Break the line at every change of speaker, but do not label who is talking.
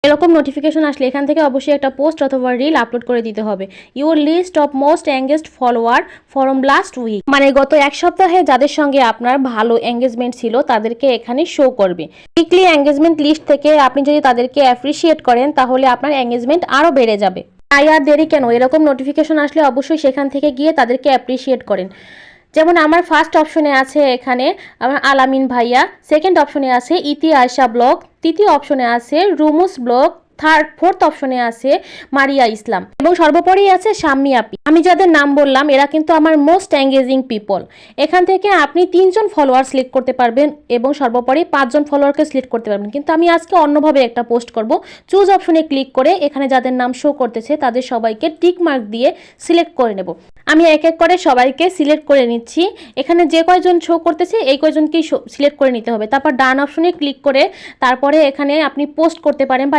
এরকম নোটিফিকেশন আসলে এখান থেকে অবশ্যই একটা পোস্ট অথবা রিল আপলোড করে দিতে হবে। Your list of most engaged follower from last week, মানে গত এক সপ্তাহে যাদের সঙ্গে আপনার ভালো এঙ্গেজমেন্ট ছিল তাদেরকে এখানে শো করবে। উইকলি এঙ্গেজমেন্ট লিস্ট থেকে আপনি যদি তাদেরকে অ্যাপ্রিসিয়েট করেন তাহলে আপনার এঙ্গেজমেন্ট আরও বেড়ে যাবে। তাই আর দেরি কেন, এরকম নোটিফিকেশন আসলে অবশ্যই সেখান থেকে গিয়ে তাদেরকে অ্যাপ্রিসিয়েট করেন। যেমন আমার ফার্স্ট অপশনে আছে এখানে আমার আলামিন ভাইয়া, সেকেন্ড অপশনে আছে ইতি আয়শা ব্লগ, তৃতীয় অপশনে আছে রুমুস ব্লগ, ফোর্থ অপশনে আছে মারিয়া ইসলাম এবং সর্বোপরি আছে শাম্মী আপি। আমি যাদের নাম বললাম এরা কিন্তু আমার মোস্ট এঙ্গেজিং পিপল। এখান থেকে আপনি 3জন ফলোয়ার সিলেক্ট করতে পারবেন এবং সর্বোপরি 5জন ফলোয়ারকে সিলেক্ট করতে পারবেন। কিন্তু আমি আজকে অন্যভাবে একটা পোস্ট করব। চুজ অপশনে ক্লিক করে এখানে যাদের নাম শো করতেছে তাদের সবাইকে টিক মার্ক দিয়ে সিলেক্ট করে নেব। আমি এক এক করে সবাইকে সিলেক্ট করে নিচ্ছি। এখানে যে কয়জন শো করতেছে এই কয়জনকেই সিলেক্ট করে নিতে হবে। তারপর ডান অপশনে ক্লিক করে তারপরে এখানে আপনি পোস্ট করতে পারেন বা